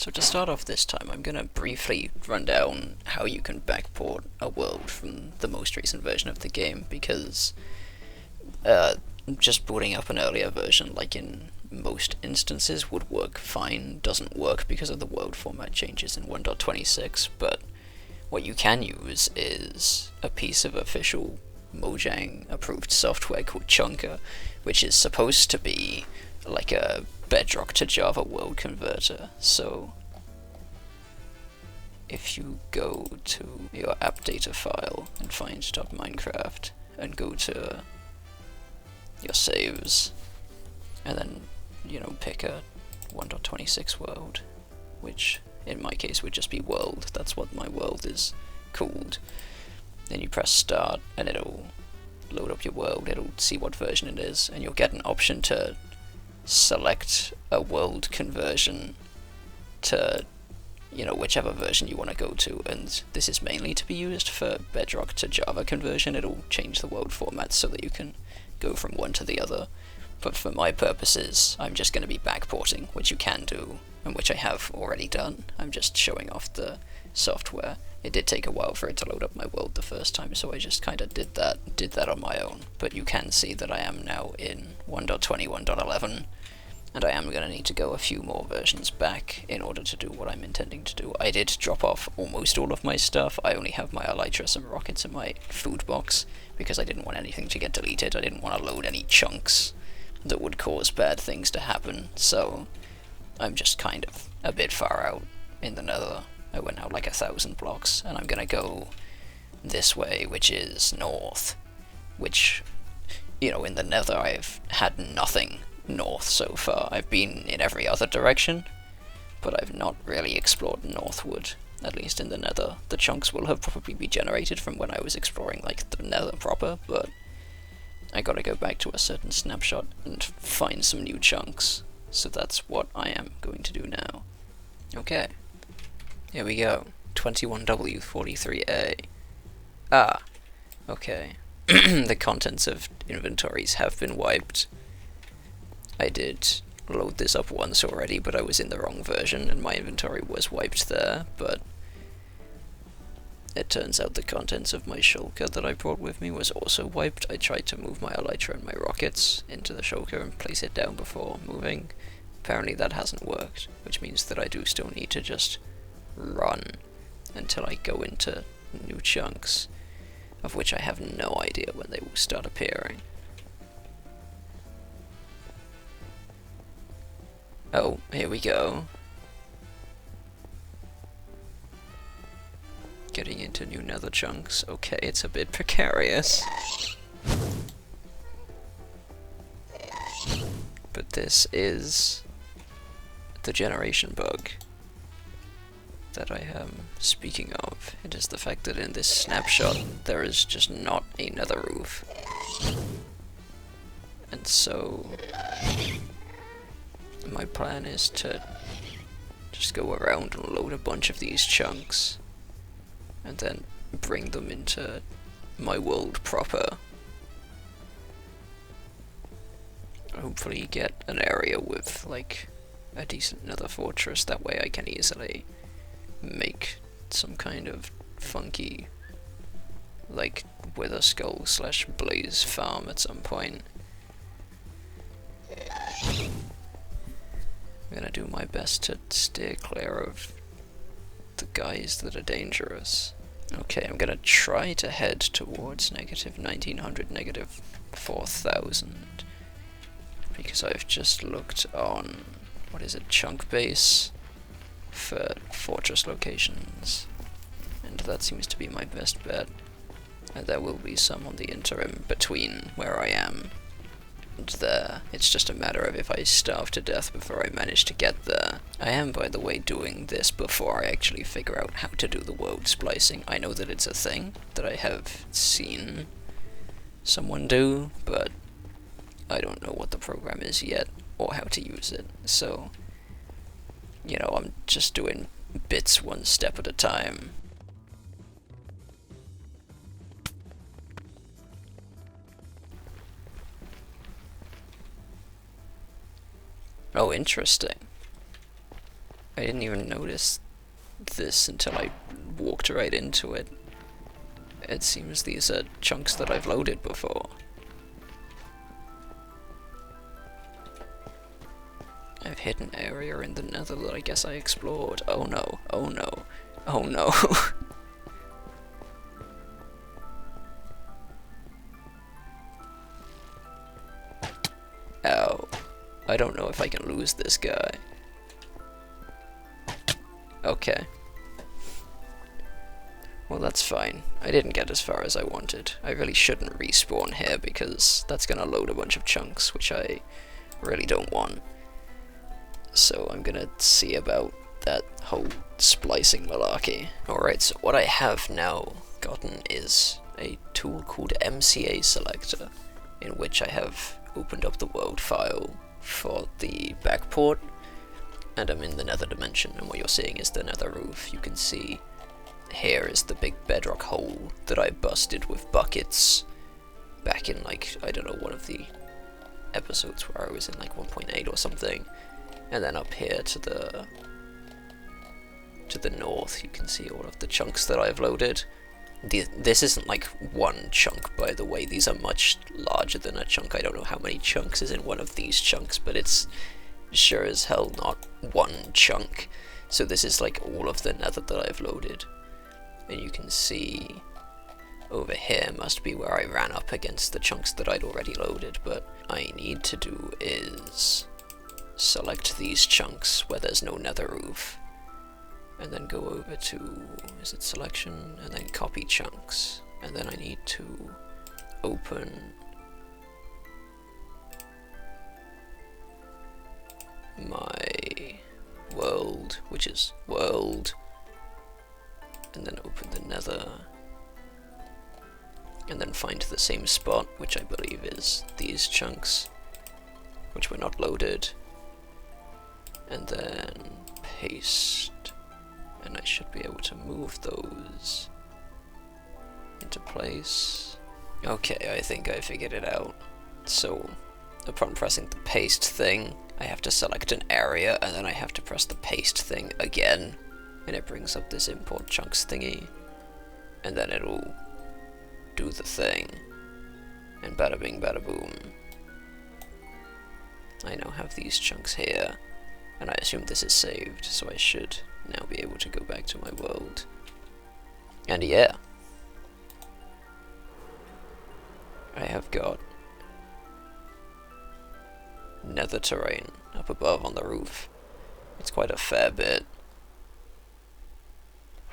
So to start off this time, I'm gonna briefly run down how you can backport a world from the most recent version of the game, because just booting up an earlier version, like in most instances, would work fine. Doesn't work because of the world format changes in 1.26, but what you can use is a piece of official Mojang approved software called Chunker, which is supposed to be like a Bedrock to Java world converter. So if you go to your app data file and find .minecraft and go to your saves and then, pick a 1.26 world, which in my case would just be world. That's what my world is called. Then you press start and it'll load up your world, it'll see what version it is, and you'll get an option to select a world conversion to whichever version you want to go to, and this is mainly to be used for Bedrock to Java conversion. It'll change the world format so that you can go from one to the other, but for my purposes I'm just going to be backporting, which you can do and which I have already done. I'm just showing off the software. It did take a while for it to load up my world the first time, so I just kind of did that on my own, but you can see that I am now in 1.21.11, and I am going to need to go a few more versions back in order to do what I'm intending to do. I did drop off almost all of my stuff. I only have my elytra, some rockets, and my food box, because I didn't want anything to get deleted. I didn't want to load any chunks that would cause bad things to happen, so I'm just kind of a bit far out in the nether. I went out like 1,000 blocks, and I'm going to go this way, which is north, which, in the nether I've had nothing north so far. I've been in every other direction, but I've not really explored northward, at least in the nether. The chunks will have probably been generated from when I was exploring like the nether proper, but I gotta go back to a certain snapshot and find some new chunks, so that's what I am going to do now. Okay, here we go. 21W43A. Ah, okay. The contents of inventories have been wiped. I did load this up once already, but I was in the wrong version and my inventory was wiped there, but it turns out the contents of my shulker that I brought with me was also wiped. I tried to move my elytra and my rockets into the shulker and place it down before moving. Apparently that hasn't worked, which means that I do still need to just run until I go into new chunks, of which I have no idea when they will start appearing. Oh, here we go. Getting into new nether chunks. Okay, it's a bit precarious, but this is the generation bug that I am speaking of. It is the fact that in this snapshot there is just not a nether roof, and so my plan is to just go around and load a bunch of these chunks and then bring them into my world proper. Hopefully get an area with like a decent nether fortress, that way I can easily make some kind of funky like wither skull / blaze farm at some point. I'm gonna do my best to steer clear of the guys that are dangerous. Okay, I'm gonna try to head towards -1900, -4000, because I've just looked on, what is it, Chunk Base, for fortress locations, and that seems to be my best bet. And there will be some on the interim between where I am and there. It's just a matter of if I starve to death before I manage to get there. I am, by the way, doing this before I actually figure out how to do the world splicing. I know that it's a thing that I have seen someone do, but I don't know what the program is yet or how to use it, so I'm just doing bits one step at a time. Oh, interesting. I didn't even notice this until I walked right into it. It seems these are chunks that I've loaded before. I've hit an area in the nether that I guess I explored. Oh no, oh no, oh no. Ow. I don't know if I can lose this guy. Okay. Well, that's fine. I didn't get as far as I wanted. I really shouldn't respawn here because that's gonna load a bunch of chunks, which I really don't want. So I'm gonna see about that whole splicing malarkey. Alright, so what I have now gotten is a tool called MCA Selector, in which I have opened up the world file for the backport, and I'm in the nether dimension, and what you're seeing is the nether roof. You can see here is the big bedrock hole that I busted with buckets back in, like, I don't know, one of the episodes where I was in like 1.8 or something. And then up here to the north, you can see all of the chunks that I've loaded. This isn't like one chunk, by the way. These are much larger than a chunk. I don't know how many chunks is in one of these chunks, but it's sure as hell not one chunk. So this is like all of the nether that I've loaded. And you can see over here must be where I ran up against the chunks that I'd already loaded. But I need to do is select these chunks where there's no nether roof, and then go over to, is it selection, and then copy chunks, and then I need to open my world, which is world, and then open the nether, and then find the same spot, which I believe is these chunks, which were not loaded, and then paste, and I should be able to move those into place. Okay, I think I figured it out. So upon pressing the paste thing, I have to select an area, and then I have to press the paste thing again, and it brings up this import chunks thingy, and then it'll do the thing, and bada bing bada boom. I now have these chunks here, and I assume this is saved, so I should now be able to go back to my world. And yeah, I have got nether terrain up above on the roof. It's quite a fair bit.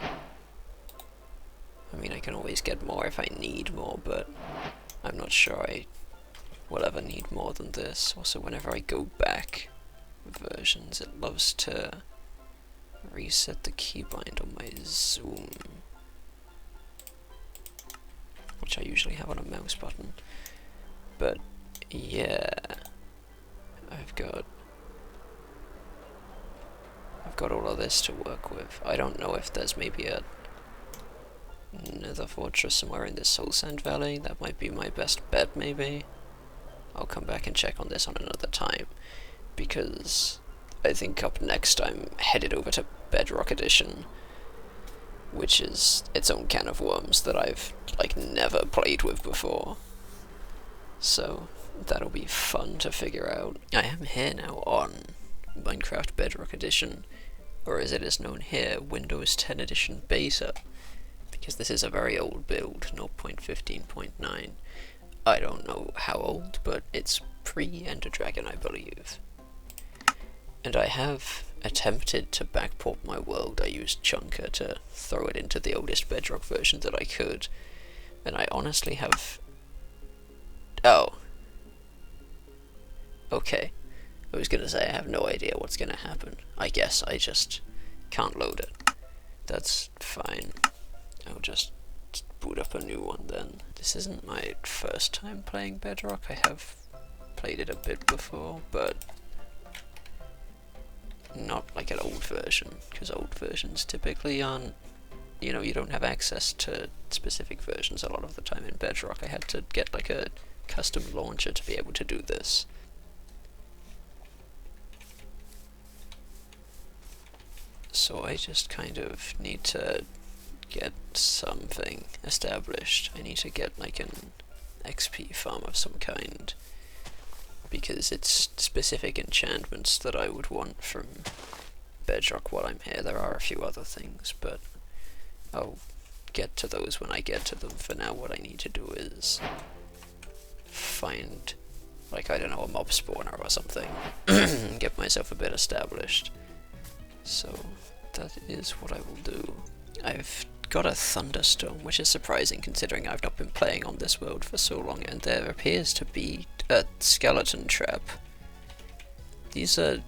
I mean, I can always get more if I need more, but I'm not sure I will ever need more than this. Also, whenever I go back versions, it loves to reset the keybind on my zoom, which I usually have on a mouse button. But yeah, I've got all of this to work with. I don't know if there's maybe another fortress somewhere in this Soul Sand Valley. That might be my best bet, maybe. I'll come back and check on this on another time, because I think up next I'm headed over to Bedrock Edition, which is its own can of worms that I've like never played with before. So that'll be fun to figure out. I am here now on Minecraft Bedrock Edition, or as it is known here, Windows 10 Edition Beta, because this is a very old build, 0.15.9. I don't know how old, but it's pre-Ender Dragon, I believe. And I have attempted to backport my world. I used Chunker to throw it into the oldest Bedrock version that I could, and I honestly have... Oh. Okay. I was gonna say I have no idea what's gonna happen. I guess I just can't load it. That's fine. I'll just boot up a new one then. This isn't my first time playing Bedrock. I have played it a bit before, but not like an old version, because old versions typically aren't, you know, you don't have access to specific versions a lot of the time in Bedrock. I had to get like a custom launcher to be able to do this. So I just kind of need to get something established. I need to get like an XP farm of some kind, because it's specific enchantments that I would want from Bedrock while I'm here. There are a few other things, but I'll get to those when I get to them. For now, what I need to do is find, like, I don't know, a mob spawner or something, get myself a bit established. So that is what I will do. I've got a thunderstorm, which is surprising considering I've not been playing on this world for so long, and there appears to be a skeleton trap. These are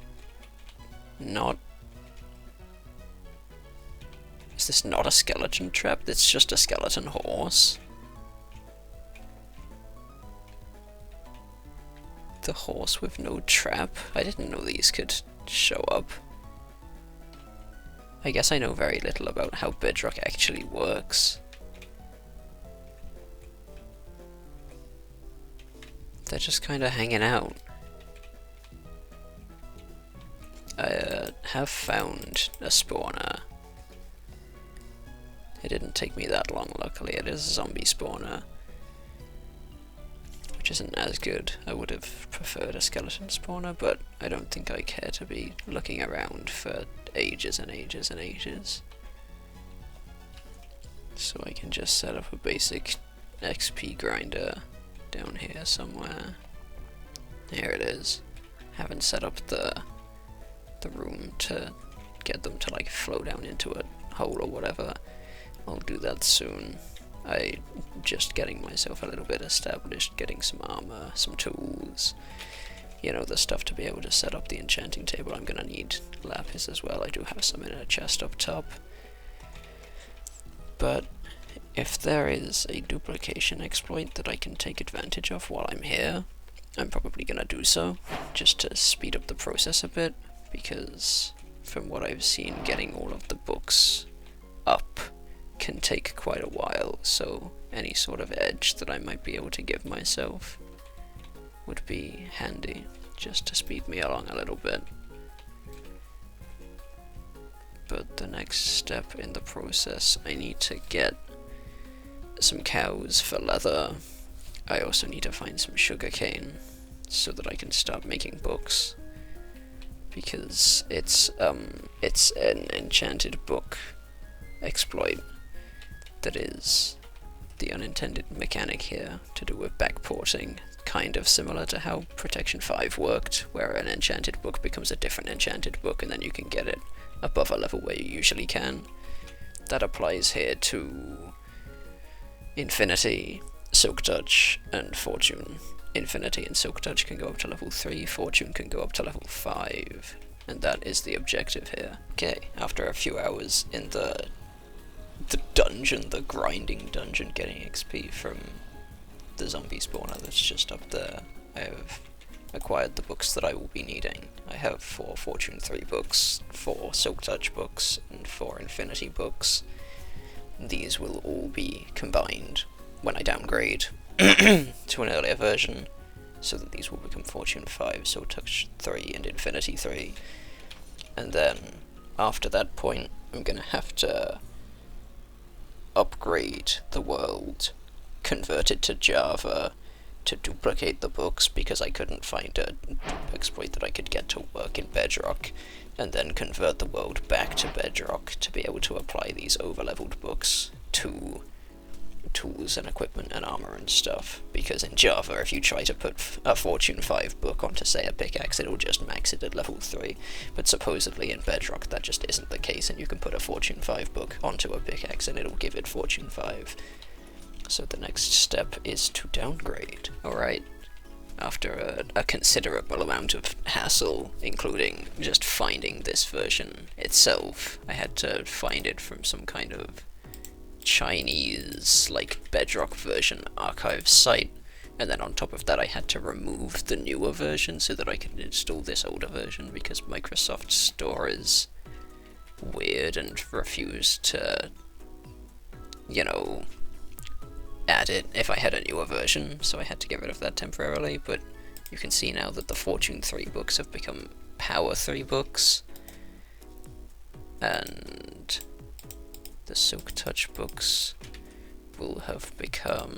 not... Is this not a skeleton trap? It's just a skeleton horse. The horse with no trap? I didn't know these could show up. I guess I know very little about how Bedrock actually works. They're just kinda hanging out. I have found a spawner. It didn't take me that long, luckily. It is a zombie spawner, which isn't as good. I would have preferred a skeleton spawner, but I don't think I care to be looking around for ages and ages and ages. So I can just set up a basic XP grinder down here somewhere. Here it is. Haven't set up the room to get them to like flow down into a hole or whatever. I'll do that soon. I just getting myself a little bit established, getting some armor, some tools, you know, the stuff to be able to set up the enchanting table. I'm gonna need lapis as well. I do have some in a chest up top. But if there is a duplication exploit that I can take advantage of while I'm here, I'm probably gonna do so, just to speed up the process a bit, because from what I've seen, getting all of the books up can take quite a while, so any sort of edge that I might be able to give myself would be handy, just to speed me along a little bit. But the next step in the process, I need to get some cows for leather. I also need to find some sugarcane so that I can start making books, because it's an enchanted book exploit that is the unintended mechanic here to do with backporting, kind of similar to how Protection 5 worked, where an enchanted book becomes a different enchanted book and then you can get it above a level where you usually can. That applies here to Infinity, Silk Touch, and Fortune. Infinity and Silk Touch can go up to level 3, Fortune can go up to level 5, and that is the objective here. Okay, after a few hours in the dungeon, the grinding dungeon, getting XP from the zombie spawner that's just up there, I have acquired the books that I will be needing. I have 4 Fortune 3 books, 4 Silk Touch books, and 4 Infinity books. These will all be combined when I downgrade to an earlier version, so that these will become Fortune 5, Silk Touch 3, and Infinity 3. And then, after that point, I'm gonna have to upgrade the world, convert it to Java, to duplicate the books, because I couldn't find a exploit that I could get to work in Bedrock, and then convert the world back to Bedrock to be able to apply these overleveled books to tools and equipment and armor and stuff, because in Java, if you try to put a Fortune 5 book onto, say, a pickaxe, it'll just max it at level 3, but supposedly in Bedrock that just isn't the case, and you can put a Fortune 5 book onto a pickaxe and it'll give it Fortune 5. So the next step is to downgrade. Alright, after a considerable amount of hassle, including just finding this version itself, I had to find it from some kind of Chinese, like, Bedrock version archive site, and then on top of that I had to remove the newer version so that I could install this older version, because Microsoft Store is weird and refused to, you know, add it if I had a newer version, so I had to get rid of that temporarily. But you can see now that the Fortune 3 books have become Power 3 books, and the Silk Touch books will have become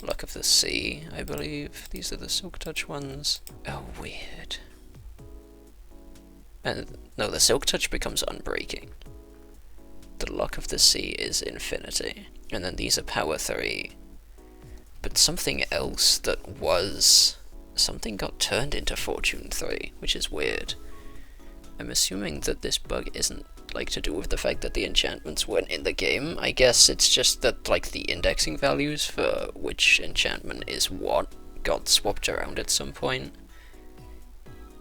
Luck of the Sea, I believe. These are the Silk Touch ones. Oh, weird. And no, the Silk Touch becomes Unbreaking. The Luck of the Sea is Infinity. And then these are Power 3. But something else that was... something got turned into Fortune 3, which is weird. I'm assuming that this bug isn't like to do with the fact that the enchantments weren't in the game. I guess it's just that like the indexing values for which enchantment is what got swapped around at some point.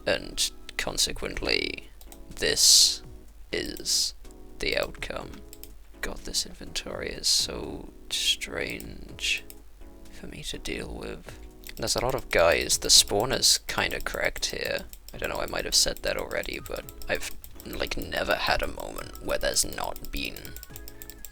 And consequently, this is the outcome. God, this inventory is so strange for me to deal with. There's a lot of guys. The spawner's kinda cracked here. I don't know, I might have said that already, but I've like never had a moment where there's not been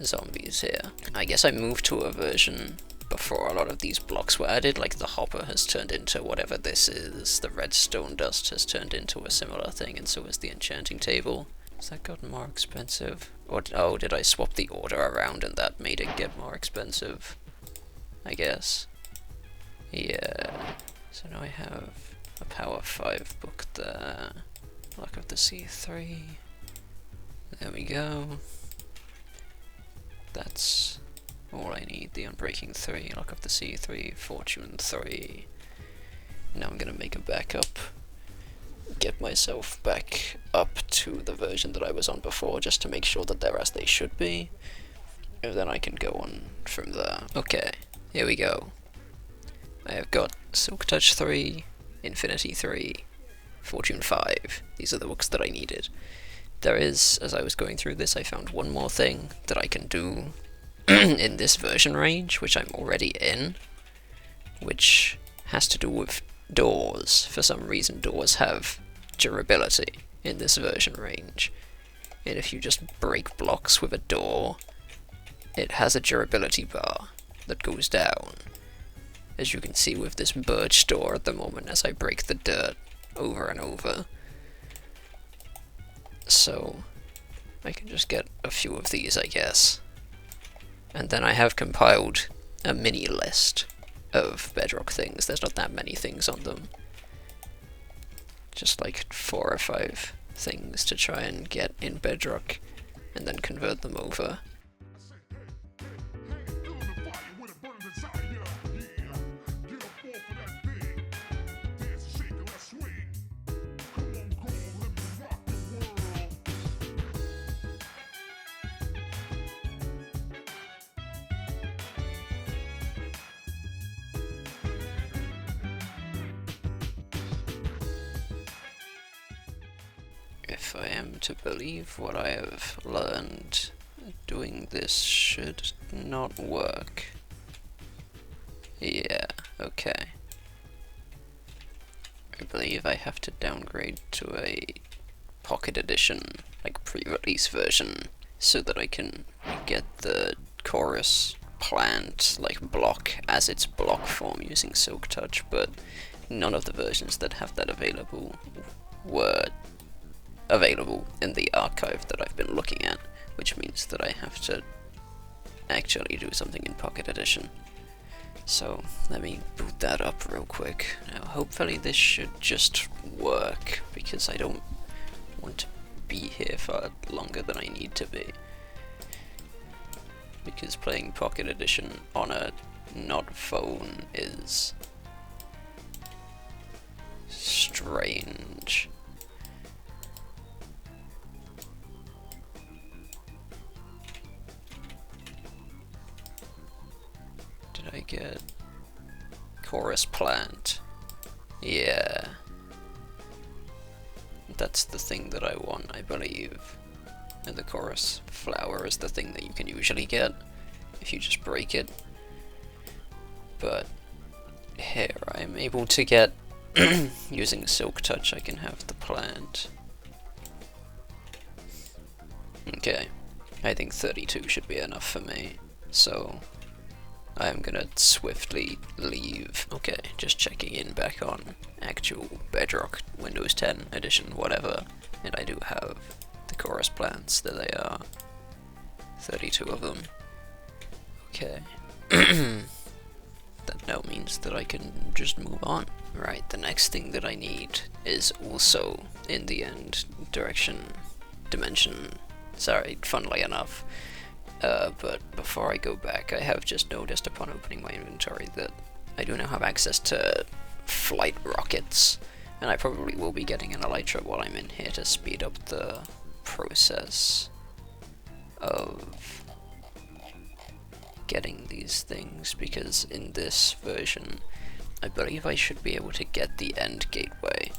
zombies here. I guess I moved to a version before a lot of these blocks were added, like the hopper has turned into whatever this is, the redstone dust has turned into a similar thing, and so has the enchanting table. Has that gotten more expensive? Or, oh, did I swap the order around and that made it get more expensive? I guess. Yeah. So now I have a Power 5 book there. Luck of the Sea 3. There we go. That's all I need. The Unbreaking 3, Luck of the Sea 3, Fortune 3. Now I'm gonna make a backup. Get myself back up to the version that I was on before, just to make sure that they're as they should be. And then I can go on from there. Okay, here we go. I have got Silk Touch 3, Infinity 3, Fortune 5. These are the books that I needed. There is, as I was going through this, I found one more thing that I can do in this version range, which I'm already in, which has to do with doors. For some reason, doors have durability in this version range. And if you just break blocks with a door, it has a durability bar that goes down. As you can see with this birch door at the moment as I break the dirt over and over. So I can just get a few of these, I guess. And then I have compiled a mini list of Bedrock things. There's not that many things on them. Just like 4 or 5 things to try and get in Bedrock and then convert them over. If I am to believe what I have learned, doing this should not work. Yeah, okay. I believe I have to downgrade to a Pocket Edition, like pre-release version, so that I can get the chorus plant, like block as its block form using Silk Touch, but none of the versions that have that available were available in the archive that I've been looking at, which means that I have to actually do something in Pocket Edition. So let me boot that up real quick. Now hopefully this should just work, because I don't want to be here for longer than I need to be. Because playing Pocket Edition on a not phone is strange. I get chorus plant. Yeah. That's the thing that I want, I believe. And the chorus flower is the thing that you can usually get if you just break it. But here I'm able to get, using Silk Touch, I can have the plant. Okay. I think 32 should be enough for me. So I'm gonna swiftly leave. Okay, just checking in back on actual Bedrock Windows 10 edition, whatever. And I do have the chorus plants, there they are. 32 of them. Okay. That now means that I can just move on. Right, the next thing that I need is also in the end dimension. Sorry, funnily enough. But before I go back, I have just noticed upon opening my inventory that I do now have access to flight rockets, and I probably will be getting an elytra while I'm in here to speed up the process of getting these things, because in this version I believe I should be able to get the end gateway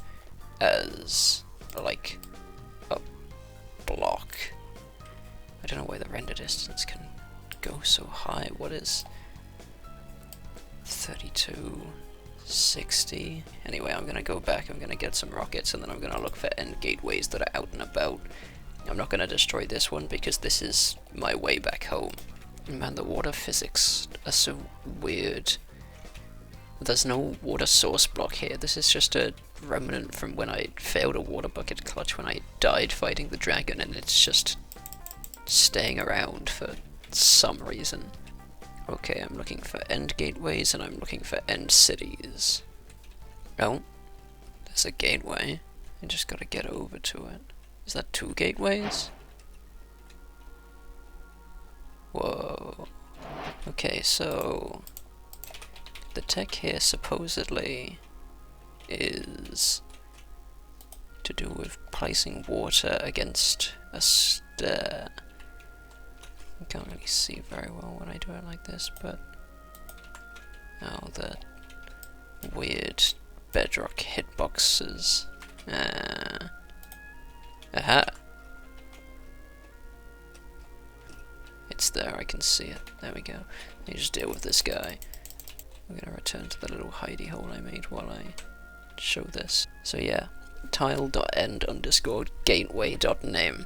as like a block. I don't know why the render distance can go so high. What is 32, 60? Anyway, I'm gonna go back, I'm gonna get some rockets, and then I'm gonna look for end gateways that are out and about. I'm not gonna destroy this one because this is my way back home. Man, the water physics are so weird. There's no water source block here. This is just a remnant from when I failed a water bucket clutch when I died fighting the dragon, and it's just staying around for some reason. Okay, I'm looking for end gateways and I'm looking for end cities. Oh, there's a gateway. I just gotta get over to it. Is that 2 gateways? Whoa. Okay, so the tech here supposedly is to do with placing water against a stair. I can't really see very well when I do it like this, but oh, the weird bedrock hitboxes. Aha! It's there, I can see it. There we go. You just deal with this guy. I'm gonna return to the little hidey hole I made while I show this. So yeah, tile.end_gateway.name.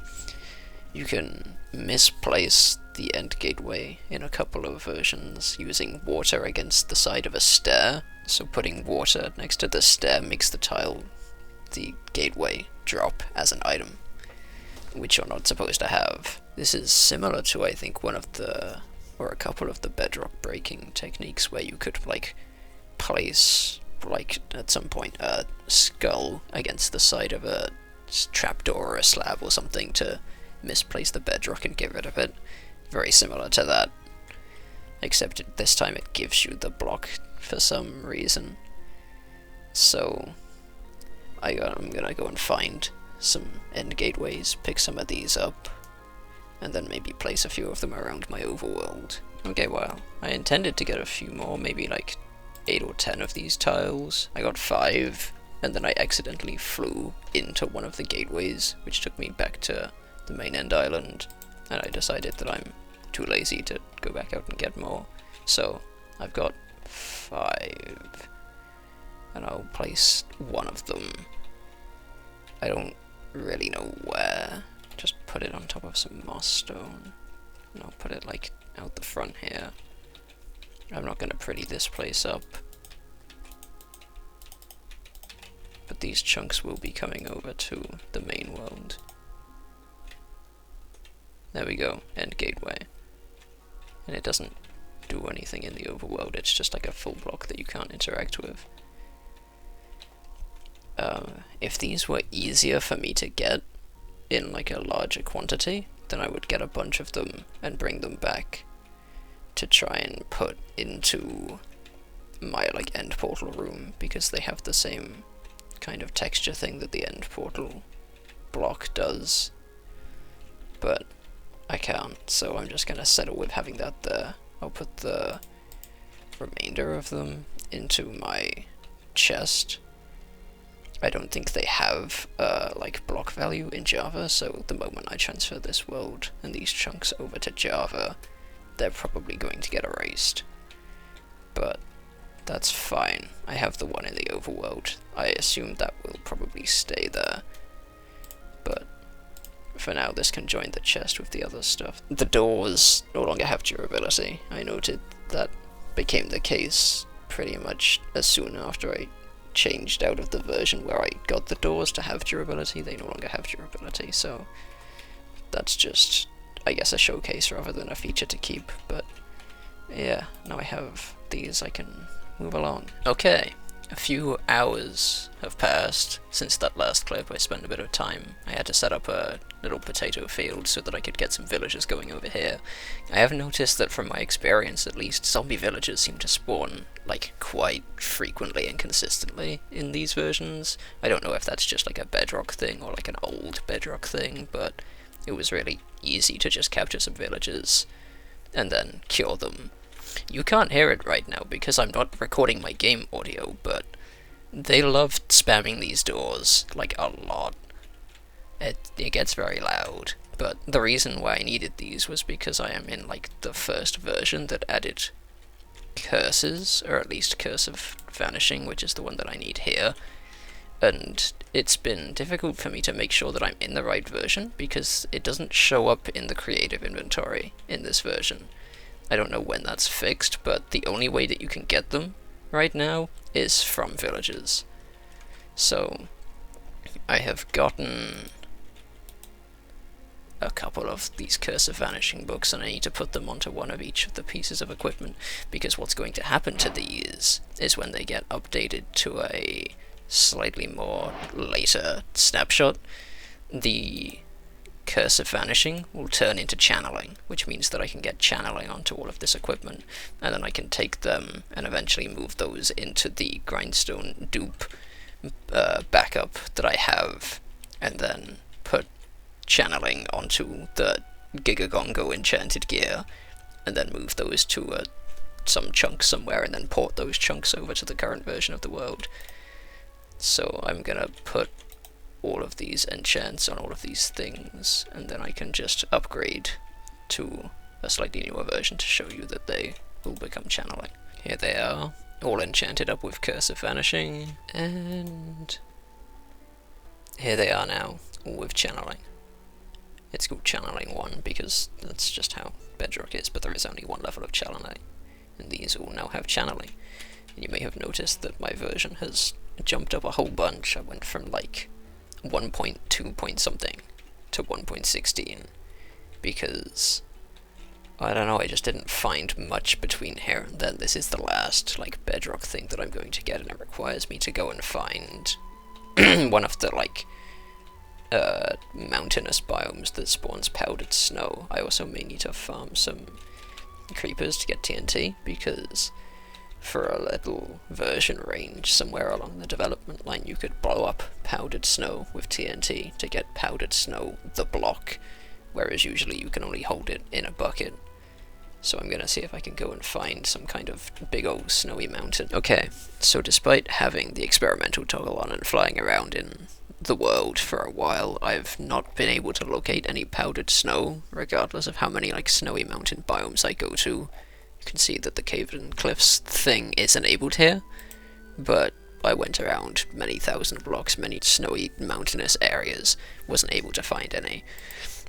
You can misplace the end gateway in a couple of versions using water against the side of a stair. So putting water next to the stair makes the gateway, drop as an item, which you're not supposed to have. This is similar to, I think, one of the, or a couple of the bedrock breaking techniques where you could, like, place, like, at some point, a skull against the side of a trapdoor or a slab or something to misplace the bedrock and get rid of it. Very similar to that, except this time it gives you the block for some reason. So I'm gonna go and find some end gateways, pick some of these up, and then maybe place a few of them around my overworld. Okay, well, I intended to get a few more, maybe like 8 or 10 of these tiles. I got 5, and then I accidentally flew into one of the gateways, which took me back to the main end island, and I decided that I'm too lazy to go back out and get more. So I've got 5, and I'll place one of them. I don't really know where. Just put it on top of some moss stone, and I'll put it like out the front here. I'm not gonna pretty this place up, but these chunks will be coming over to the main world. There we go, end gateway. And it doesn't do anything in the overworld, it's just like a full block that you can't interact with. If these were easier for me to get in like a larger quantity, then I would get a bunch of them and bring them back to try and put into my like end portal room, because they have the same kind of texture thing that the end portal block does. But I can't, so I'm just gonna settle with having that there. I'll put the remainder of them into my chest. I don't think they have like block value in Java, so the moment I transfer this world and these chunks over to Java, they're probably going to get erased. But that's fine. I have the one in the overworld. I assume that will probably stay there. But for now, this can join the chest with the other stuff. The doors no longer have durability. I noted that became the case pretty much as soon after I changed out of the version where I got the doors to have durability. They no longer have durability, so that's just, I guess, a showcase rather than a feature to keep. But yeah, now I have these, I can move along. Okay, a few hours have passed since that last clip. I spent a bit of time. I had to set up a little potato field so that I could get some villagers going over here. I have noticed that from my experience at least, zombie villagers seem to spawn like quite frequently and consistently in these versions. I don't know if that's just like a Bedrock thing or like an old Bedrock thing, but it was really easy to just capture some villagers and then cure them. You can't hear it right now because I'm not recording my game audio, but they love spamming these doors, like, a lot. It gets very loud. But the reason why I needed these was because I am in, like, the first version that added curses, or at least Curse of Vanishing, which is the one that I need here. And it's been difficult for me to make sure that I'm in the right version, because it doesn't show up in the creative inventory in this version. I don't know when that's fixed, but the only way that you can get them right now is from villagers. So I have gotten a couple of these Curse of Vanishing books, and I need to put them onto one of each of the pieces of equipment, because what's going to happen to these is when they get updated to a slightly more later snapshot, the Curse of Vanishing will turn into channeling, which means that I can get channeling onto all of this equipment, and then I can take them and eventually move those into the grindstone dupe backup that I have, and then put channeling onto the Gigagongo enchanted gear, and then move those to some chunks somewhere, and then port those chunks over to the current version of the world. So I'm gonna put all of these enchants on all of these things, and then I can just upgrade to a slightly newer version to show you that they will become channeling. Here they are, all enchanted up with Curse of Vanishing, and here they are now, all with channeling. It's called Channeling 1 because that's just how Bedrock is, but there is only one level of channeling, and these all now have channeling. And you may have noticed that my version has jumped up a whole bunch. I went from like 1.2 point something to 1.16 because I don't know, I just didn't find much between here and then. This is the last like Bedrock thing that I'm going to get, and it requires me to go and find one of the like mountainous biomes that spawns powdered snow. I also may need to farm some creepers to get TNT, because for a little version range somewhere along the development line you could blow up powdered snow with TNT to get powdered snow the block, whereas usually you can only hold it in a bucket. So I'm gonna see if I can go and find some kind of big old snowy mountain. Okay, so despite having the experimental toggle on and flying around in the world for a while, I've not been able to locate any powdered snow, regardless of how many like snowy mountain biomes I go to. You can see that the Cave and Cliffs thing is enabled here, but I went around many thousand blocks, many snowy mountainous areas, wasn't able to find any.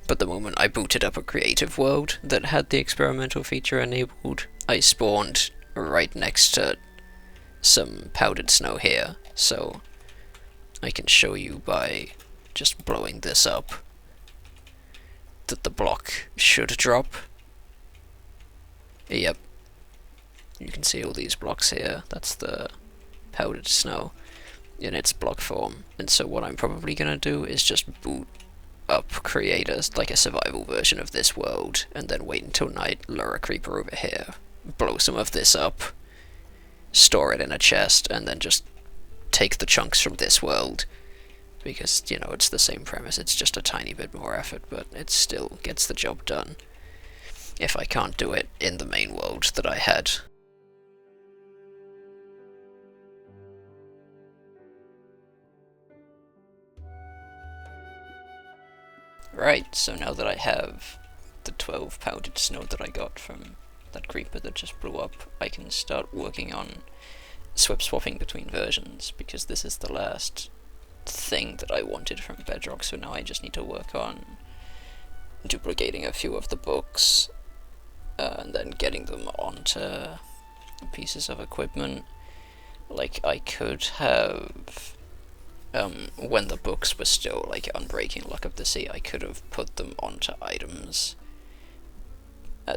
But the moment I booted up a creative world that had the experimental feature enabled, I spawned right next to some powdered snow here, so I can show you by just blowing this up that the block should drop. Yep. You can see all these blocks here. That's the powdered snow in its block form. And so what I'm probably gonna do is just boot up, create like a survival version of this world, and then wait until night, lure a creeper over here, blow some of this up, store it in a chest, and then just take the chunks from this world, because, you know, it's the same premise, it's just a tiny bit more effort, but it still gets the job done, if I can't do it in the main world that I had. Right, so now that I have the 12 powdered snow that I got from that creeper that just blew up, I can start working on swapping between versions, because this is the last thing that I wanted from Bedrock, so now I just need to work on duplicating a few of the books, and then getting them onto pieces of equipment. Like, I could have, when the books were still, like, Unbreaking Luck of the Sea, I could have put them onto items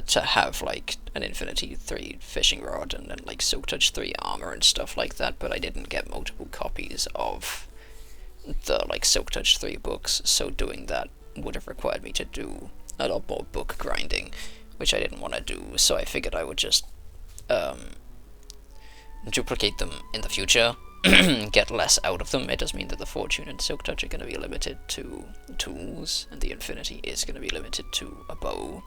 to have, like, an Infinity 3 fishing rod and then, like, Silk Touch 3 armor and stuff like that, but I didn't get multiple copies of the, like, Silk Touch 3 books, so doing that would have required me to do a lot more book grinding, which I didn't want to do, so I figured I would just, duplicate them in the future, get less out of them. It does mean that the Fortune and Silk Touch are going to be limited to tools, and the Infinity is going to be limited to a bow,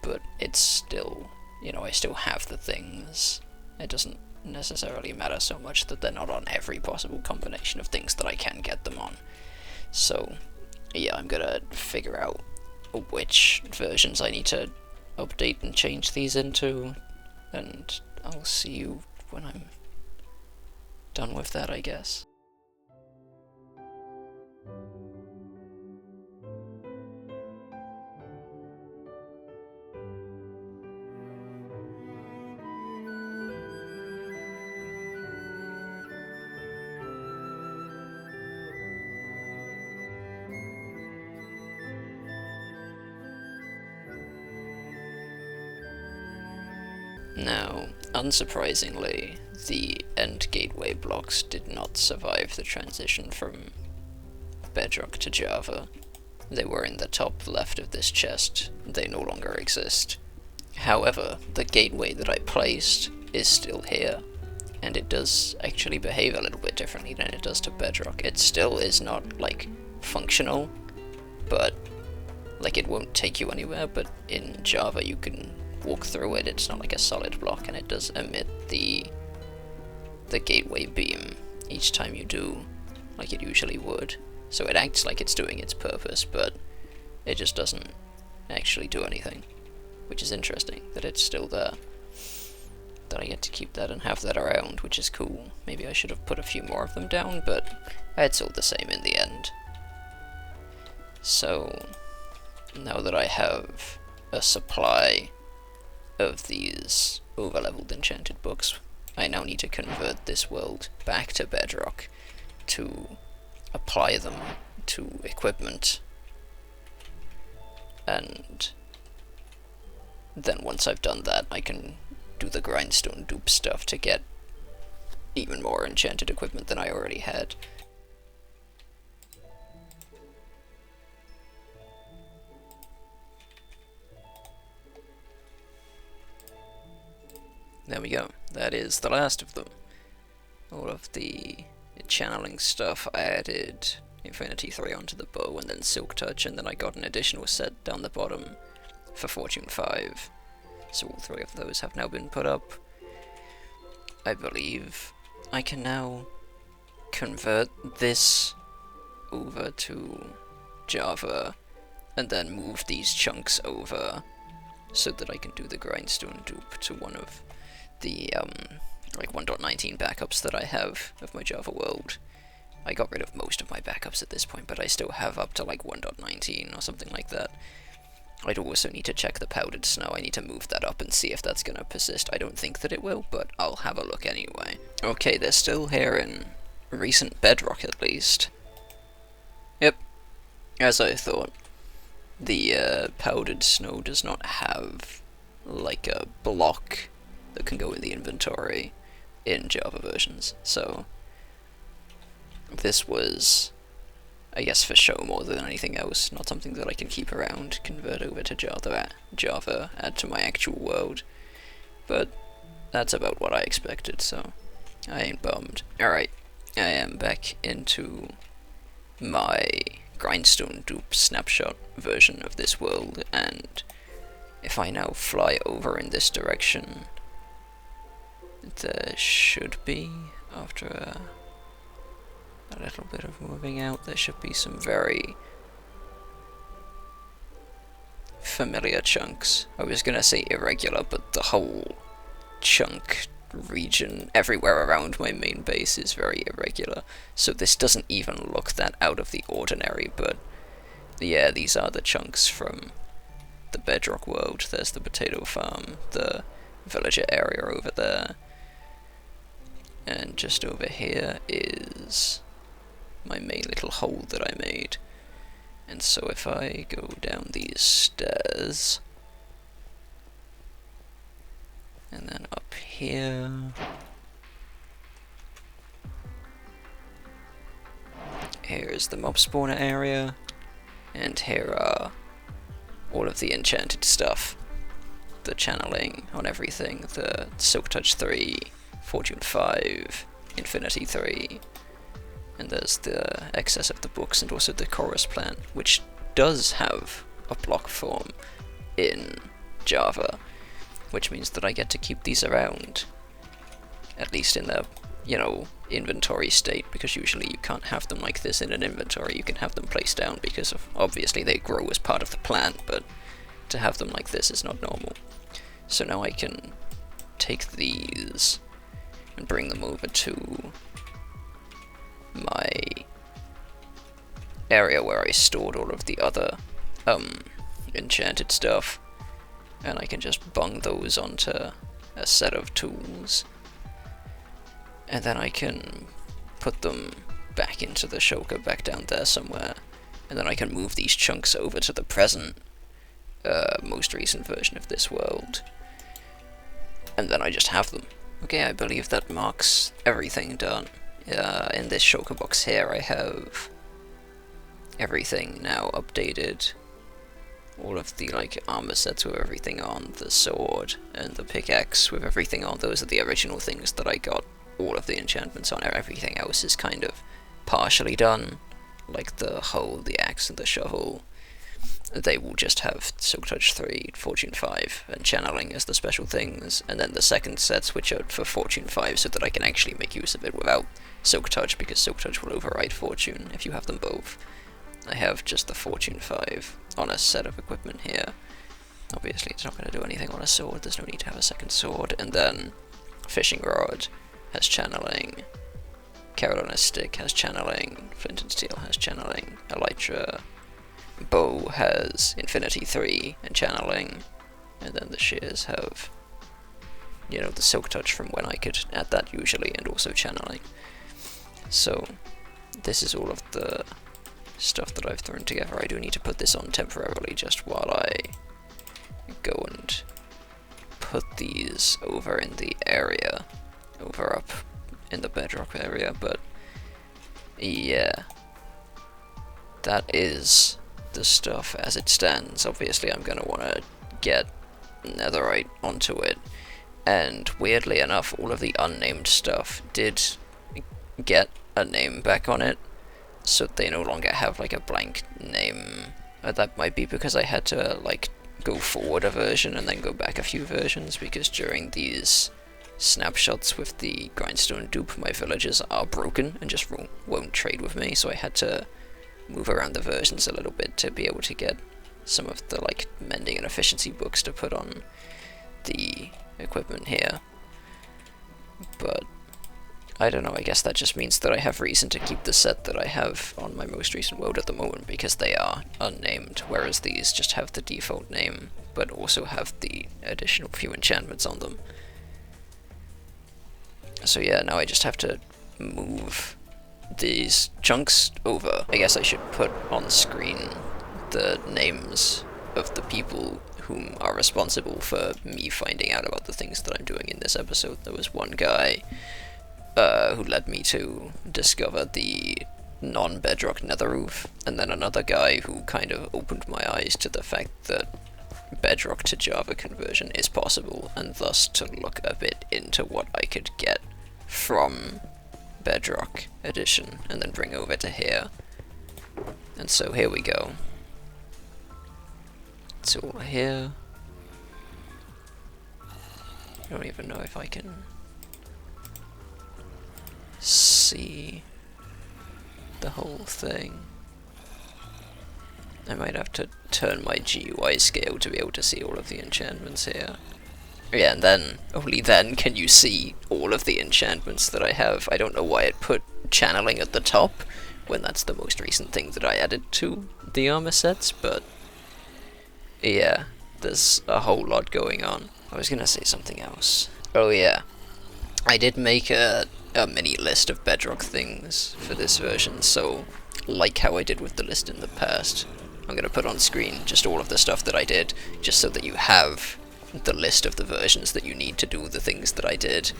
but it's still, you know, I still have the things. It doesn't necessarily matter so much that they're not on every possible combination of things that I can get them on. So, yeah, I'm gonna figure out which versions I need to update and change these into, and I'll see you when I'm done with that, I guess. Now, unsurprisingly, the end gateway blocks did not survive the transition from Bedrock to Java. They were in the top left of this chest. They no longer exist. However, the gateway that I placed is still here, and it does actually behave a little bit differently than it does to Bedrock. It still is not, like, functional, but, like, it won't take you anywhere, but in Java you can walk through it. It's not like a solid block, and it does emit the gateway beam each time you do, like it usually would. So it acts like it's doing its purpose, but it just doesn't actually do anything, which is interesting that it's still there, that I get to keep that and have that around, which is cool. Maybe I should have put a few more of them down, but it's all the same in the end. So now that I have a supply of these overleveled enchanted books, I now need to convert this world back to Bedrock to apply them to equipment, and then once I've done that, I can do the grindstone dupe stuff to get even more enchanted equipment than I already had. There we go. That is the last of them. All of the channeling stuff, I added Infinity 3 onto the bow, and then Silk Touch, and then I got an additional set down the bottom for Fortune 5. So all three of those have now been put up. I believe I can now convert this over to Java, and then move these chunks over so that I can do the grindstone dupe to one of the like 1.19 backups that I have of my Java world. I got rid of most of my backups at this point, but I still have up to like 1.19 or something like that. I'd also need to check the powdered snow. I need to move that up and see if that's gonna persist. I don't think that it will, but I'll have a look anyway. Okay, they're still here in recent Bedrock at least. Yep, as I thought. The powdered snow does not have like a block that can go in the inventory in Java versions, so this was, I guess, for show more than anything else, not something that I can keep around, convert over to Java, add to my actual world, but that's about what I expected, so I ain't bummed. Alright, I am back into my grindstone dupe snapshot version of this world, and if I now fly over in this direction, there should be, after a little bit of moving out, there should be some very familiar chunks. I was gonna say irregular, but the whole chunk region everywhere around my main base is very irregular, so this doesn't even look that out of the ordinary, but yeah, these are the chunks from the Bedrock world. There's the potato farm, the villager area over there, And just over here is my main little hole that I made. And so if I go down these stairs, and then up here, here is the mob spawner area, and here are all of the enchanted stuff. The channeling on everything, the Silk Touch 3, Fortune 5, Infinity 3, and there's the excess of the books and also the chorus plant, which does have a block form in Java, which means that I get to keep these around, at least in their, you know, inventory state, because usually you can't have them like this in an inventory. You can have them placed down because of, obviously they grow as part of the plant, but to have them like this is not normal. So now I can take these and bring them over to my area where I stored all of the other enchanted stuff, and I can just bung those onto a set of tools, and then I can put them back into the shulker back down there somewhere, and then I can move these chunks over to the present most recent version of this world, and then I just have them. Okay, I believe that marks everything done. In this shulker box here I have everything now updated. All of the armor sets with everything on, the sword and the pickaxe with everything on, those are the original things that I got all of the enchantments on. Everything else is kind of partially done, like the hoe, the axe and the shovel. They will just have Silk Touch 3, Fortune 5, and Channeling as the special things, and then the second sets which are for Fortune 5 so that I can actually make use of it without Silk Touch, because Silk Touch will override Fortune if you have them both. I have just the Fortune 5 on a set of equipment here. Obviously it's not going to do anything on a sword, there's no need to have a second sword, and then Fishing Rod has Channeling, Carrot on a Stick has Channeling, Flint and Steel has Channeling, Elytra, Bow has Infinity 3 and Channeling, and then the shears have, you know, the Silk Touch from when I could add that usually, and also Channeling. So this is all of the stuff that I've thrown together. I do need to put this on temporarily just while I go and put these over in the area, over up in the Bedrock area, but yeah, that is the stuff as it stands. Obviously I'm going to want to get netherite onto it, and weirdly enough all of the unnamed stuff did get a name back on it, so they no longer have a blank name. That might be because I had to go forward a version and then go back a few versions, because during these snapshots with the grindstone dupe my villagers are broken and just won't trade with me, so I had to move around the versions a little bit to be able to get some of the mending and efficiency books to put on the equipment here. But I don't know, I guess that just means that I have reason to keep the set that I have on my most recent world at the moment, because they are unnamed, whereas these just have the default name but also have the additional few enchantments on them. So yeah, now I just have to move these chunks over. I guess I should put on screen the names of the people whom are responsible for me finding out about the things that I'm doing in this episode. There was one guy who led me to discover the non-bedrock nether roof, and then another guy who kind of opened my eyes to the fact that bedrock to Java conversion is possible, and thus to look a bit into what I could get from Bedrock Edition and then bring over to here. And so here we go. It's all here. I don't even know if I can see the whole thing. I might have to turn my GUI scale to be able to see all of the enchantments here. Yeah, and then, only then can you see all of the enchantments that I have. I don't know why it put channeling at the top, when that's the most recent thing that I added to the armor sets, but yeah, there's a whole lot going on. I was gonna say something else. Oh yeah, I did make a a mini list of Bedrock things for this version, so like how I did with the list in the past, I'm going to put on screen just all of the stuff that I did, just so that you have the list of the versions that you need to do the things that I did.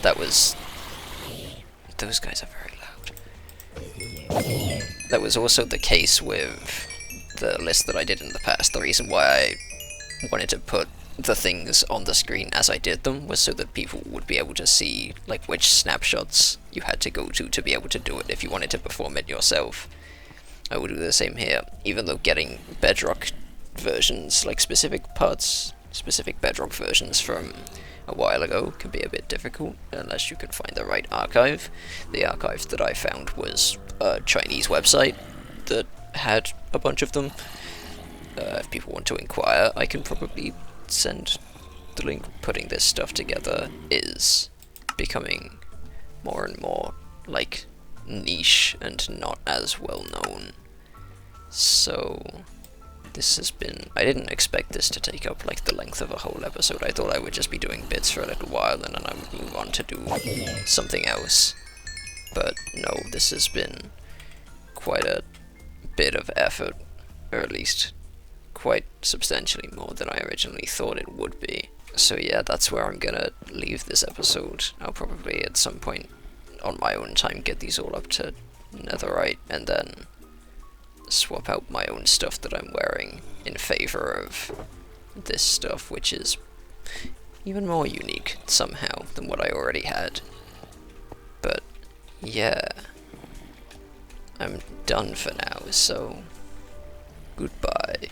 Those guys are very loud. That was also the case with the list that I did in the past. The reason why I wanted to put the things on the screen as I did them was so that people would be able to see like which snapshots you had to go to be able to do it if you wanted to perform it yourself. I would do the same here, even though getting Bedrock versions, like specific Bedrock versions from a while ago can be a bit difficult unless you can find the right archive. The archive that I found was a Chinese website that had a bunch of them. If people want to inquire, I can probably send the link. Putting this stuff together is becoming more and more like niche and not as well known. So this has been, I didn't expect this to take up like the length of a whole episode. I thought I would just be doing bits for a little while and then I would move on to do something else. But no, this has been quite a bit of effort, or at least quite substantially more than I originally thought it would be. So yeah, that's where I'm gonna leave this episode. I'll probably at some point on my own time get these all up to netherite and then swap out my own stuff that I'm wearing in favor of this stuff, which is even more unique somehow than what I already had. But yeah, I'm done for now, so goodbye.